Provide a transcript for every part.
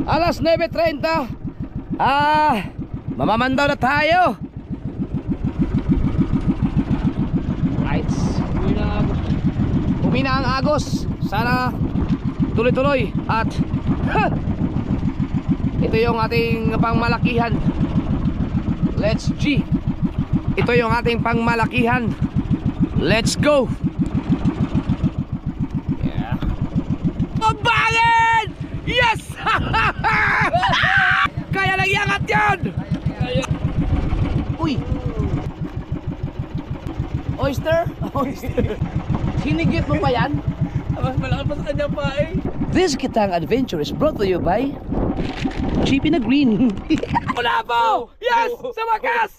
Alas 9:30. Mamamandaw na tayo. Right. Humina ang agos. Sana tuloy-tuloy. At ito yung ating pangmalakihan. Let's G. Ito yung ating pangmalakihan. Let's go. Yeah. Pabangin! Yes! Kaya lang iangat yan! Uy! Oyster? Oyster. Sinigit mo pa yan? Mas malaki pa sa kanya pa eh. This Kitang Adventure is brought to you by Cheapy na Green. Wala po! Yes! Sa wakas!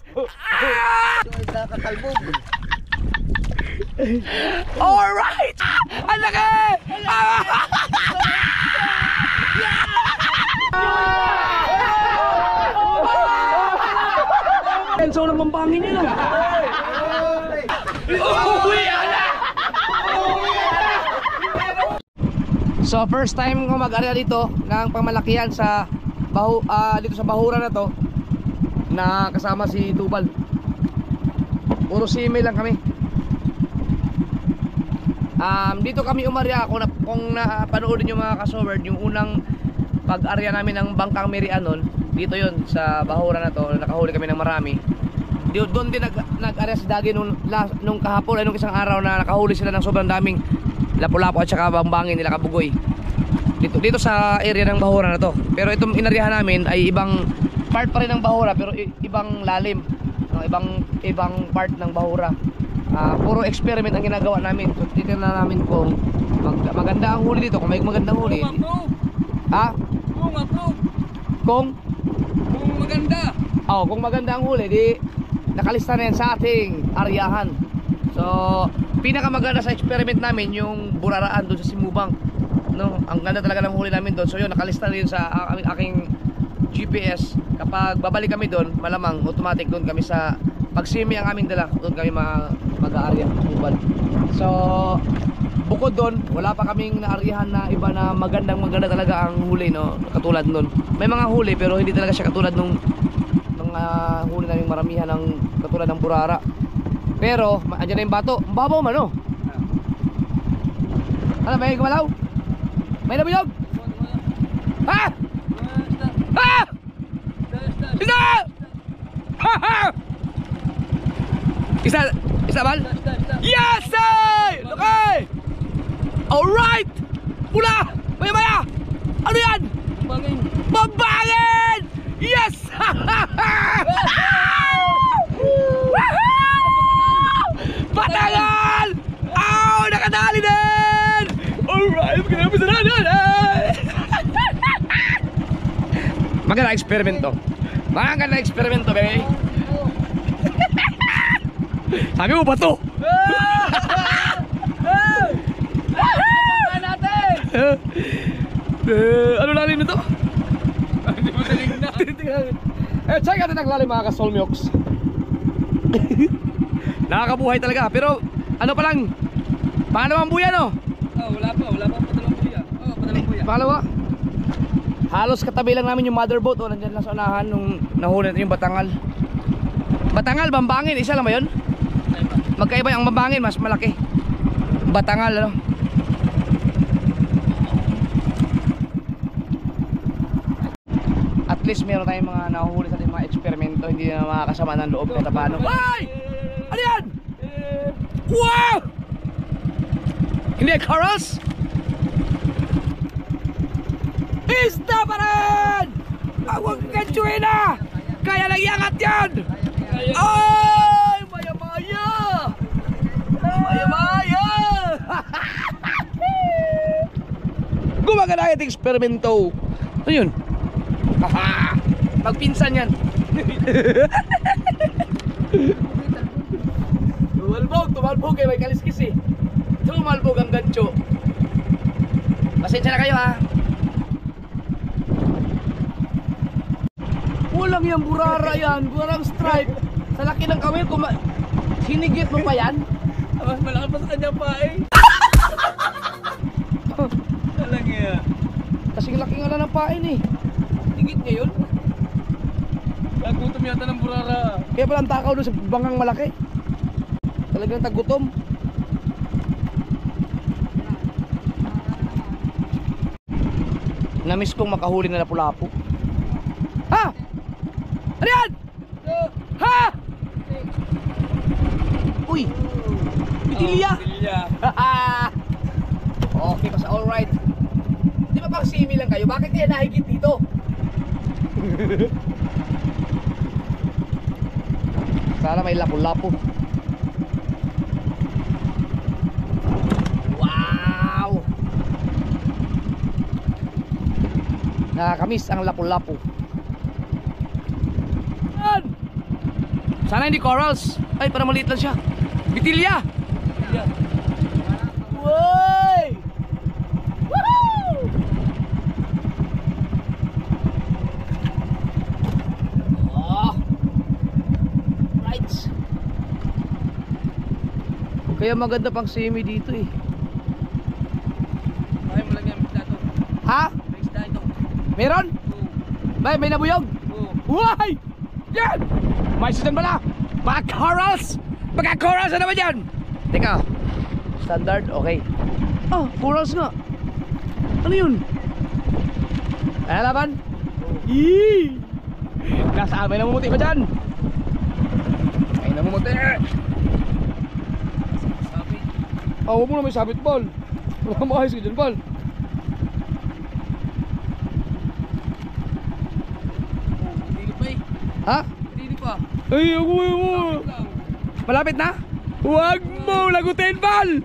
Alright! Ang laki! Enso lang mambangin yun. So first time ko mag-area dito ng pamalakihan sa dito sa bahura na to, na kasama si Tubal. Puro sime lang kami. Dito kami umarya. Kung napanoodin yung mga kasovered, yung unang pag-area namin ng Bangkang Merianon, dito yun sa bahura na to. Nakahuli kami ng marami. Doon din nag-area si Dagi nung kahapon ay nung isang araw na nakahuli sila ng sobrang daming lapu-lapu at saka bambangin nila kabugoy. Dito sa area ng bahura na to. Pero itong inaryahan namin ay ibang part pa rin ng bahura, pero ibang lalim, ibang part ng bahura. Puro experiment ang ginagawa namin. So titignan namin kung maganda ang huli dito, kung may magandang huli. Kung maganda. Kung maganda ang huli, di nakalista na yan sa ating aryahan. So pinakamaganda sa experiment namin yung buraraan doon sa Simubang, no? Ang ganda talaga ng huli namin doon. So yun, nakalista rin sa aking GPS. Kapag babalik kami doon, malamang automatic doon kami sa pagsimi ang aming dala, doon kami mag-aarya. So bukod doon, wala pa kaming naaryahan na iba na maganda talaga ang huli, no? Katulad doon. May mga huli pero hindi talaga siya katulad nung huli namin maramihan ng katulad ng burara. Pero andyan na yung bato. Mababaw man, no? Ano, may gumalaw? May nabiyog? Ha? Ha? Isa! Ha ha! Isa bal? Yes! Okay! Alright! Pula! Maya! Ano yan? Pambangin! Yes! Patangal! Nakadali din! Alright! Maganda eksperimento. Maganda eksperimento, baby. Sabi mo ba to? Ano lalim nito? Hindi mo daling na. Check natin ang lalim, mga ka-Solmyoks. Nakakabuhay talaga. Pero ano pa lang, pangalawang buya, no? Wala pa padalang buya. Padalang buya. Pangalawa. Halos katabi lang namin yung motherboat. Nandyan lang sa unahan nung nahuli natin yung batangal. Batangal, bambangin, isa lang ba yun? Magkaiba yung bambangin, mas malaki. Batangal, ano? At least meron tayong mga nahuhuli sa ating mga eksperimento. Hindi na makakasama ng loob kahit paano. Ay! Ano yan? Wow! Hindi karas? Isda pa rin! Huwag kang na! Kaya lang iangat yan! Ay! Maya-maya! Maya-maya! Gumagana yung eksperimento. Ano yun? Magpinsan yan. Tumalbog kayo, may kaliskis eh. Tumalbog ang gancho. Pasensya na kayo, ha. Walang yan, burara yan. Burarang stripe. Sa laki ng kawil, hinigit mo pa yan? Mas malaki pa sa kanya pa eh. Talaga yan. Kasing laki nga lang ng pain eh. Higit niya yun. Nagutom yata ng burara. Kaya pala ang takaw doon sa bangang malaki. Talagang tagutom. Namiss kong makahuli na lapu-lapu. Ha? Ano yan? Ha? Uy! Bitilya! Bitilya. Okay, basta alright. Di ba pang simi lang kayo? Bakit kaya nahigit dito? Sana may lapu-lapu. Wow! Nakakamiss ang lapu-lapu. Sana hindi corals. Ay, para maliit lang siya. Bitilya! Bitilya. Woy! Woohoo! Oh! Right. Kaya maganda pang semi dito eh. Ay, mo lang yan isda to. Ha? May isda ito. Meron? Oo. Bay, may nabuyog? Oo. Why? Yan! May susan pala! Mga corals! Mga corals na naman yan! Teka. Standard, okay. Ah, corals nga. Ano yun? Ay, laban? Yee! Nasaan? May namumuti pa dyan? May namumuti! Sabi. Ah, huwag mo na may sabit, Bal. Wala maayos ka dyan, Bal. Hindi pa eh. Ha? Hindi pa. Ay, ako. Lapit lang. Malapit na? Huwag mo lagutin, Bal!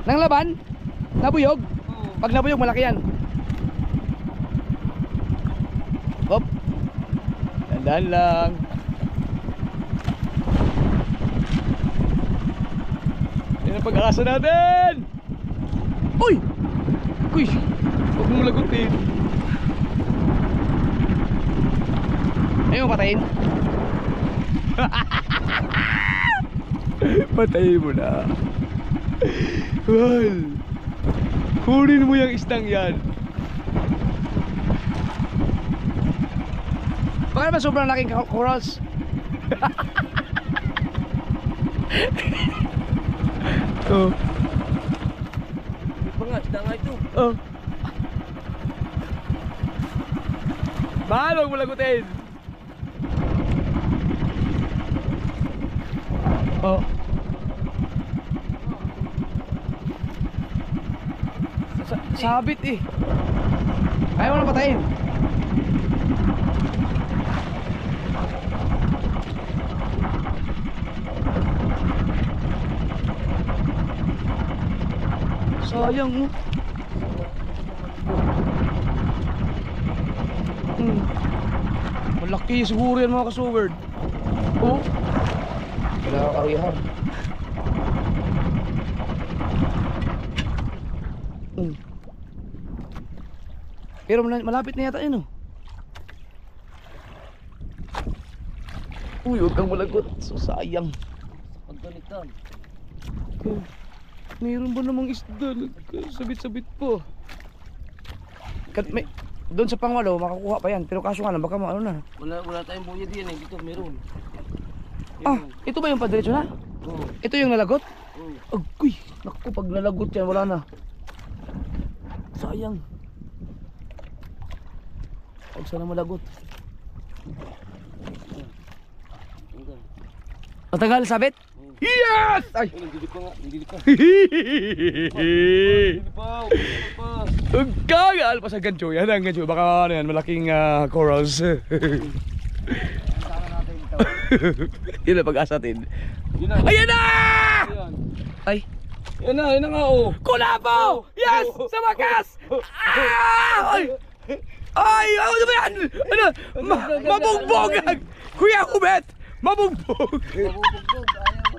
Nang laban? Nabuyog? Oo. Pag nabuyog, malaki yan. Hop. Dandan lang. Yan ang pag-asa natin! Uy! Uy! Huwag mo lagutin. Ayaw mo patayin? Patayin mo na. Well, kunin mo yung isdang yan. Baka naman sobrang laking corals. Oh. Hindi pa nga, isda nga ito. Oh. Mahal, huwag mo lagutin. Oh. Sabit eh. Ayaw mo na patayin. Sayang mo. Malaki siguro yan mga kasugard. Oh. Nakakarihan. Pero malapit na yata yun oh. Uy, huwag kang malagot. So sayang. Pagkalitan. Mayroon ba namang isda? Sabit-sabit po. May, doon sa pangwalo, makakuha pa yan. Pero kaso nga lang, baka ano na. Wala tayong buya diyan eh. Dito meron. Ah, ito ba yung padiretso na? Oo. Ito yung nalagot? Oo. Agoy, naku, pag nalagot yan, wala na. Sayang. Huwag sana malagot. Matagal, sabit? Yes! Ay! Hindi pa nga, hindi pa. Hihihihi! Hindi pa, hindi pa. Huwag kang alpas ang gancho. Yan ang gancho. Baka ano yan, malaking corals. Yun ang pag-asa natin. Yun na. Ayan na! Ayan. Ay! Yan na nga oh. Kulabo! Yes! Sa wakas! Ah! Ay! Ay! Ano ba yan? Ano? Mabugbog! Kuya Hubet! Mabugbog! Mabubugbog, ayaw.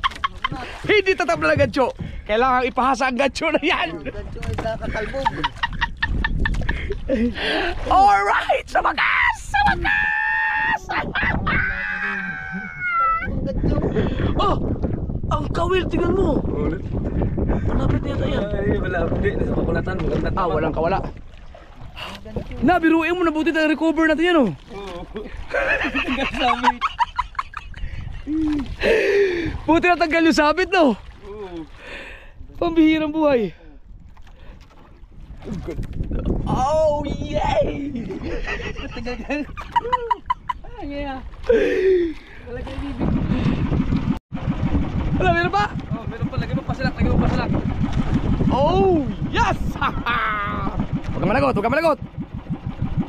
Hindi tatabla ng gancho. Kailangan ipahasa ang gancho na yan. Gancho ay nakakalbog. Alright! Sa wakas! Sa wakas! Oh! Ang Ang kawil, tingnan mo. Ulit. Malapit na yata yan. Ay, wala. Hindi, nasa pakulatan. Walang kawala. Biruin mo, nabuti tayo recover natin yan, oh. Oo. Tanggal sabit. Buti na tanggal yung sabit, no? Oo. Pambihirang buhay. Oh, yay! Tagal-tagal. Ah, yeah. Wala kayo bibig. Wala, meron pa? Oh, meron pa. Lagyan mo pasalak. Lagyan mo pasalak. Oh, yes! Huwag ka malagot, huwag ka malagot.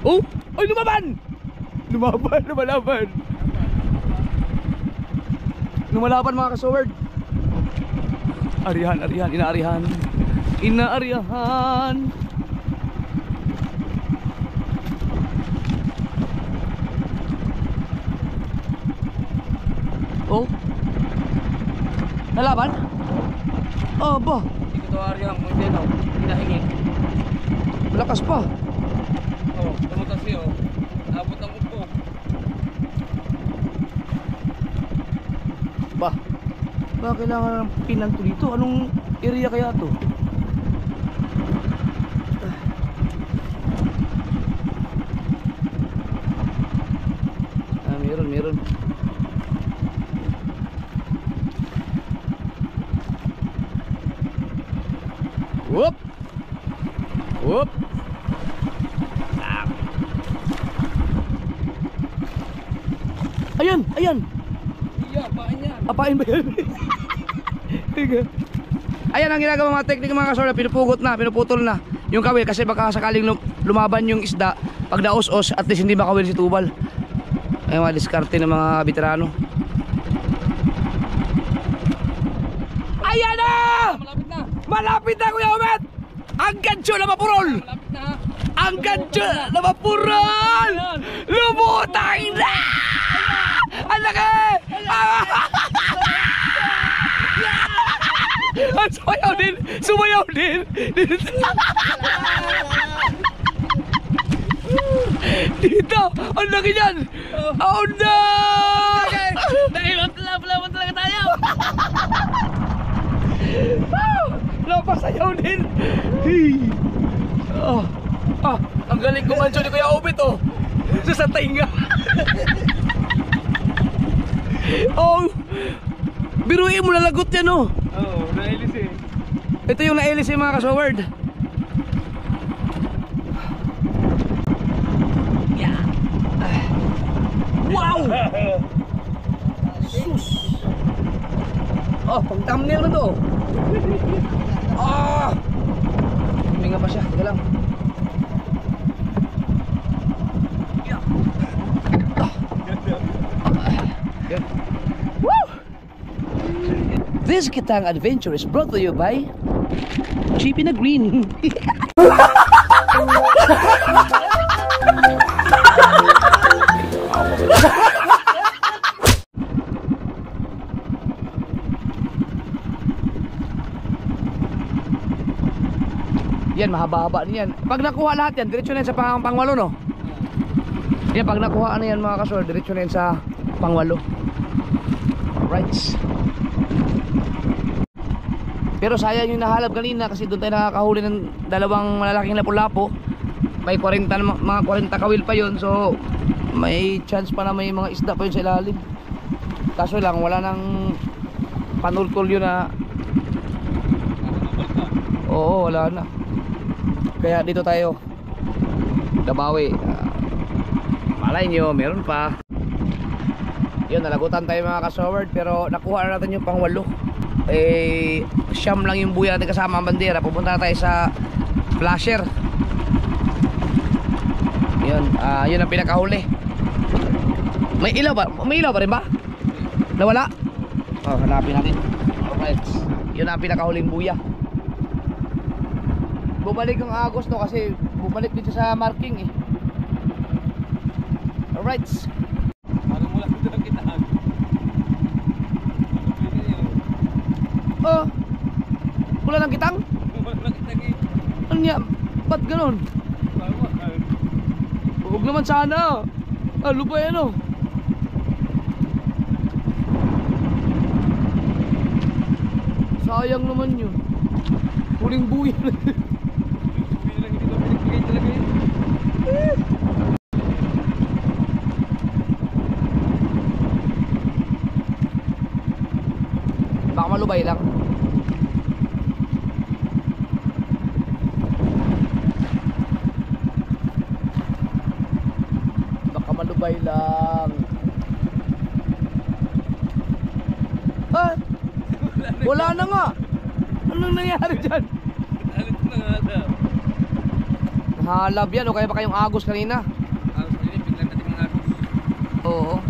Oh, ay lumaban! Lumalaban. Lumalaban mga kasoward. Arihan, inaarihan. Oh. Nalaban? Oh, ba? Hindi ko tawari ang mga dito. Hinahingi. Lakas pa. Oh, tumutas siya. Abot ang upo. Ba? Ba kailangan ng pinanto dito? Anong area kaya to? Ah, meron. Whoop! Ah. Ayan! Iya, pain yan. Apain ba yan? Ayan ang ginagawa mga teknik mga kasor, pinuputol na yung kawil kasi baka sakaling lumaban yung isda pag naos-os at least hindi makawil si Tubal. Ay mga diskarte ng mga veterano. Ayan na! Malapit na Kuya Umet! Ang gancho na mapurol! Malapit na. Ang gancho na mapurol! Lumutang na! Ang laki! Ang sumayaw din! Dito! Ang laki niyan! Oh no! Nailawan talaga tayo. Napasayaw din! Hey! Ang galing kumancho ni Kuya Obit, oh! Sa tainga! Oh! Biruin mo, lalagot yan, oh! Oo, nailis eh. Ito yung nailis yung mga kasoward. Yeah. Wow! Sus! Oh, pang thumbnail mo to. Ah! Huminga pa siya, teka lang. Yeah. Good. Woo! This Kitang Adventure is brought to you by Cheap in a Green. Yan, mahaba-haba niyan. Pag nakuha lahat yan, diretso na yan sa pangwalo, no? Yan, pag nakuha na yan mga kasol, diretso na yan sa pangwalo. Alright. Pero sayang yung nahalap kanina kasi doon tayo nakakahuli ng dalawang malalaking lapu-lapo. May 40, mga 40 kawil pa yun. So may chance pa na may mga isda pa yun sa ilalim. Kaso lang wala nang panultol yun na. Oo, wala na. Kaya dito tayo Dabawi. Malay nyo, meron pa. Yun, nalagutan tayo mga kasoward. Pero nakuha na natin yung pang 8. Siyam lang yung buya natin kasama ang bandera. Pupunta na tayo sa flasher. Yun, yun ang pinakahuli. May ilaw ba? May ilaw pa rin ba? Nawala? Oh, hanapin natin. Alright. Yun ang pinakahuling buya. Bumalik ang Agos to kasi bumalik dito sa marking eh. Alright. Parang wala dito ang kitaan. Oh, wala nang kitang? Wala kitang eh. Ano niya? Ba't ganun? Huwag naman sana. Ano pa yan oh? sayang naman yun. Huling buhay na. Hindi lang hindi ko pinagbigay talaga yun. Baka malubay lang. Baka malubay lang. Ah! Wala na nga! Anong nangyari dyan? Alit na nga daw. Nahalab yan o kaya ba kayong agos kanina? Ang sarili, biglang natin mga agos. Oo.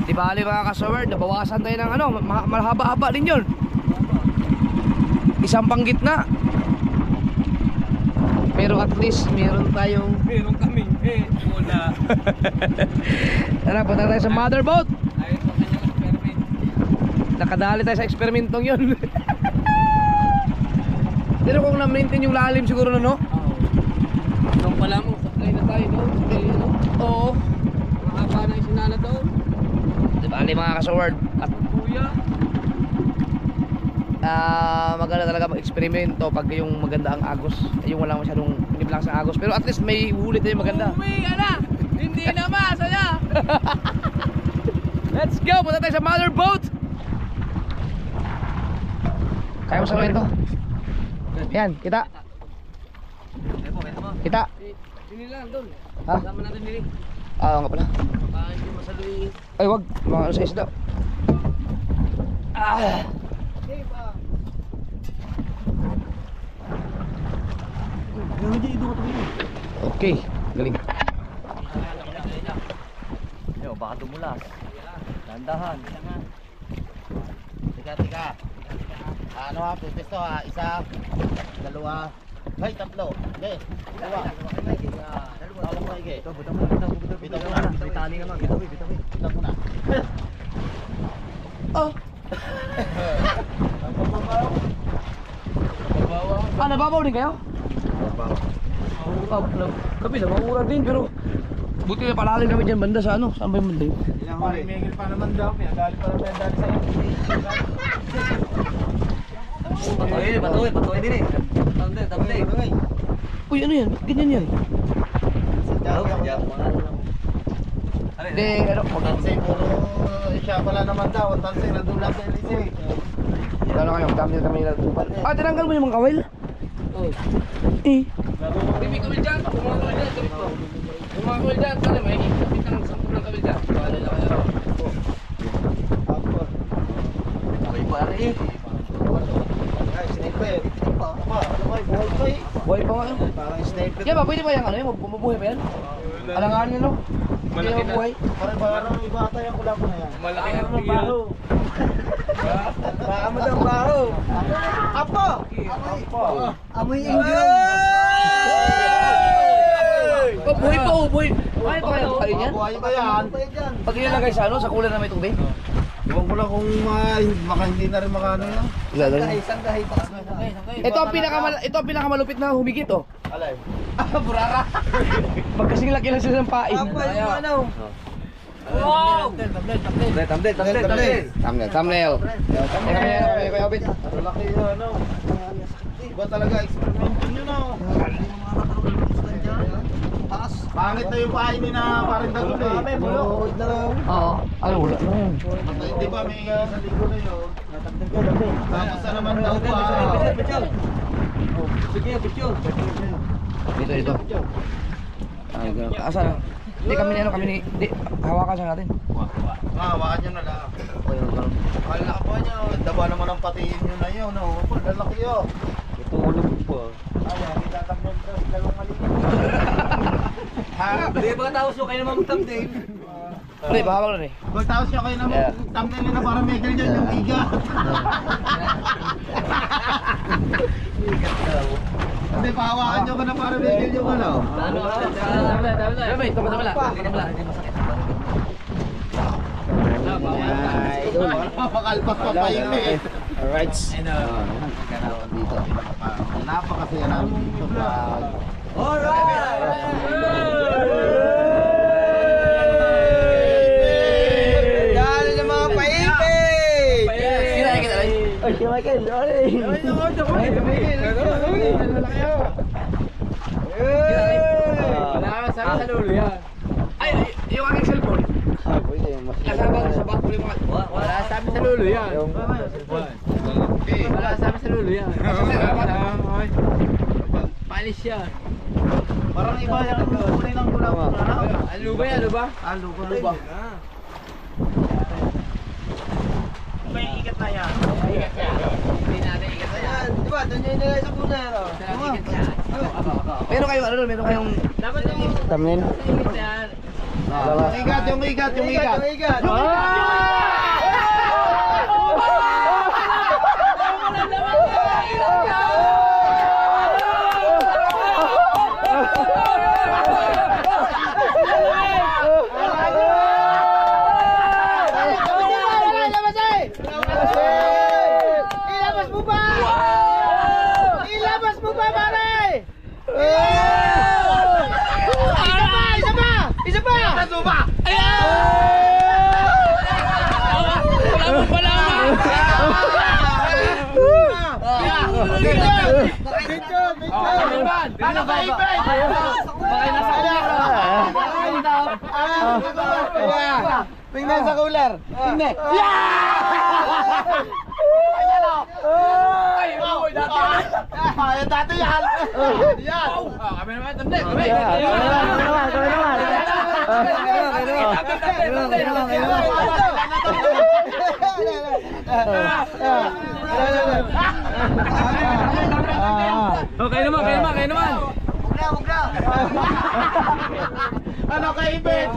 Di bali mga kasaward, nabawasan tayo ng ano, mahaba-haba din yun. Isang panggitna. Pero at least meron tayong... Meron kaming wala. Tara, punta tayo sa mother boat. Ayun sa kanyang experiment. Nakadali tayo sa eksperimentong yun. Pero kung na-maintain yung lalim siguro na no? Oo. Doon pala mo, supply na tayo doon. Supply ano? Oo. Mahaba na yung sinala doon. Di bali mga kasaward. At Kuya. maganda talaga mag-eksperimento pag yung maganda ang agos. Yung walang masyadong niblang sa agos. Pero at least may huli tayo maganda. Uwi ka na! Hindi na masaya! Let's go! Punta tayo sa mother boat! Kaya mo sa ito. Yan, kita. Kita. Sini lang doon. Ha? Kasama natin dili. Ah, nga pala. Baka hindi masaluin. Ay, wag. Mga ano sa isda. Ah. Okay, galing. Yo, baka dumulas. Dandahan. Tika. Ano ha, pipisto ha, isa, dalawa, ay tatlo. Okay, dalawa. Dalawa mo ige. Bitaw mo na. Bitali naman, bitaw. Bitaw mo na. Oh. Ah, nababaw din kayo? Kami na, mamura din pero buti na palalim kami dyan banda sa ano? Saan ba yung banda yun? May mengil pa naman daw. Pinadali pa naman dali sa iyo. Patuloy din eh. Tamde. Uy, ano yan? Ba't ganyan yan? Hindi, ano? Tansay puro siya pala naman daw. Ang tansay nandun lang sa Elise. Lalo kayo, dami na kami natutupan. Ah, tinanggal mo yung mga kawil? Eh. May kawil dyan. Kung mga kawil dyan, sabi ko. Kung mga kawil dyan, sana may ikapit ng 10 ng kawil dyan. Wala na kayo. Ay, pare eh. Ay, sniper. Buhay pa nga yun. Parang sniper. Kaya ba, pwede ba yung ano yun? Mabubuhay ba yan? Alanganin yun, no? Malaki Hindi na. mabuhay. Parang iba ata yung kulap na yan. Malaki ang tigil. Baka mo daw baho. Apo! Amoy ingram. Oh, buhay pa, oh, buhay. Buhay pa kaya buhay niyan? Buhay ba yan? Pag ilalagay sa ano, sa kulay na may tubig? Iwan ko lang kung baka hindi na rin makano yun. Sanggahay pa. Ito ang pinakamalupit na humigit, oh. Alay. Burara. Pagkasing laki lang sila ng pain. Wow! Thumbnail. Kaya obit. Laki yun, ano. Iba talaga, experiment yun, no. Pangit na yung pahay ni na parang dagol eh. Bulood na lang. Oo. Ano, wala na yun. Di ba may sa ligo na yun? Tapos na naman daw pa. Sige, picture. Dito. Asa na? Hindi kami ni ano, kami ni... Hindi, hawakan siya natin. Hawakan nyo na lang. Mahal na po nyo. Daba naman ang patiin nyo na yun. Lalaki yun. Itulog po. Ay, hindi tatamyon daw. Dalawang maliit. Hindi ba taos nyo kayo naman mag-thumbnail? Hindi, bahawak na eh. Magtaos nyo kayo naman. Thumbnail nyo na para Michael dyan yung iga. Hindi, pahawakan nyo ka na para Michael yung ano. Dami, tabla. Pakalpas pa pa yun eh. Alright. Dito. Napakasaya namin dito. Dali ng mga paipit! Sila ay kita rin. Michael. Wala ka sabi sa lulo yan. Ay, yung aking cellphone. Kasama ko sa back yung mga... Wala sabi sa lulo yan. Wala sabi sa lulo yan. Palis yan. Parang iba yung kulay ng gulaw. Ano ba yan? Ano ba? Luba. May ikat na yan. Ikat yan. Hindi natin ikat na yan. Diba? Doon yung nilay sa kulero. Ikat yan. Meron kayong ano doon? Meron kayong... Dapat yung Thumbnail? ikat yan. Yung ikat, yung ikat, yung ikat. Yung ikat. Ilabas mo ba? Ilabas mo ba, pare? Isa pa! Isa pa! Ilabas mo ba? Wala mo pala Tingnan sa cooler. Tingnan. Ay, dati yan. Yan. Kami naman, tanda. Kami. Kayo naman. Huwag na. Ano kay Ibet?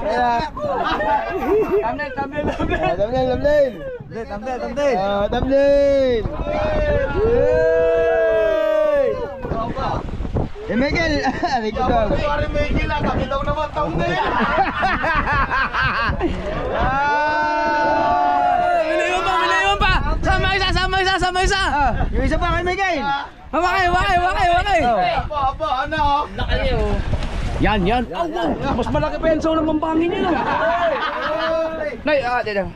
Thumbnail. Thumbnail. Eh, Miguel! Aray ko daw. Pare Miguel, kami daw naman thumbnail. Miliyon pa. Sama isa. Yung isa pa kay Miguel. Wakay. Aba, ano? Yan. Mas malaki pa yan sa unang mampangin yun. Nay, dyan.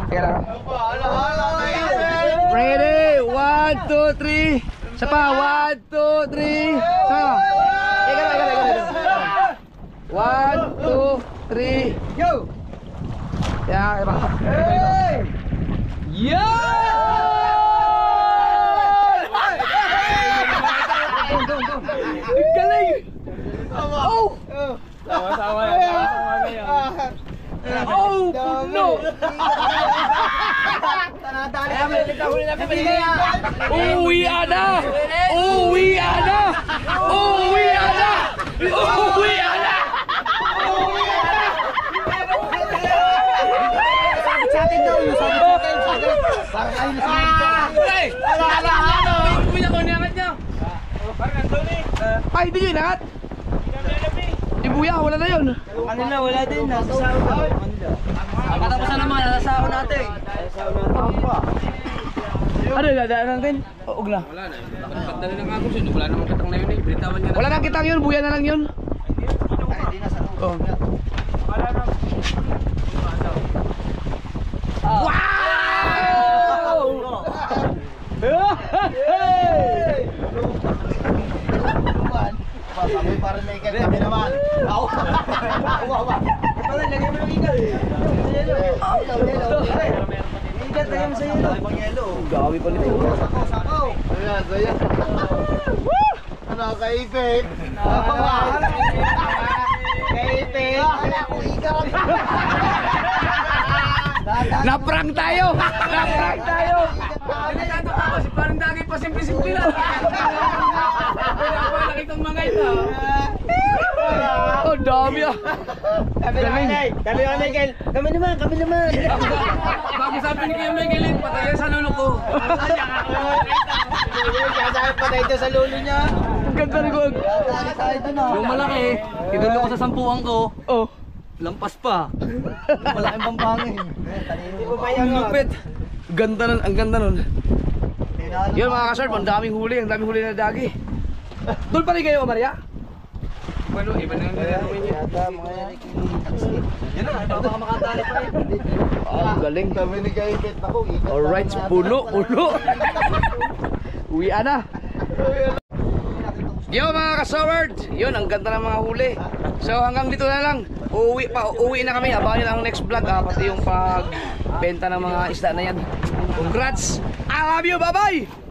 Teka lang. Ready? 1, 2, 3. Isa pa. 1, 2, 3. Sama. Ika. 1, 2, 3. Go! Yan, iba. Galing! Oh! Sama Oh, no! Uwian na! Sa atin daw yung sabi sa atin. Parang ayun sa Ay, hindi nyo inangat. Di buya, wala na yun. kanila, wala din. Nasa sahod. Katapusan naman, nasa sahod natin. Ano, dadaan natin? Huwag na. Wala na, nakapagdali ng ako sino. Wala namang kitang na yun eh. Binitawan niya na. Wala nang kitang yun, buya na lang yun. Hindi na sa Oh. Sabi para may ikat kami naman. Ako. Pare, lagay mo ng ikat. Ikat, lagay mo sa yelo. Pang yelo. Gawi pa nito. Sakaw. Ayan. Ano, kaipit? Kaipit? Wala akong ikat. Naprank tayo! Si parang dagay pa simple-simple lang. Wala kitang mga ito. Oh, dami ah! Kami naman. Bago sabi ni Kuya Miguel, patayan sa lulo ko. Sabi patay ito sa lulo niya. Ang ganda ni Gog. Yung malaki, tinulo ko sa sampuan ko. Oh. Lampas pa. Malaking pampangin. Ang lupit. Ang ganda nun. Yun mga kasarp, ang daming huli na dagi. Doon pa rin kayo, Maria? Bueno, iba na yung nilaruin niya. Yan na, baka makatali pa eh. Ang galing. Kami ni Gaibet ako. Alright, pulo. Uwian na. Yo mga kasaward, yun ang ganda ng mga huli. So hanggang dito na lang. Uuwi na kami. Abangan ang next vlog, pati yung pagbenta ng mga isda na yan. Congrats. I love you. Bye bye.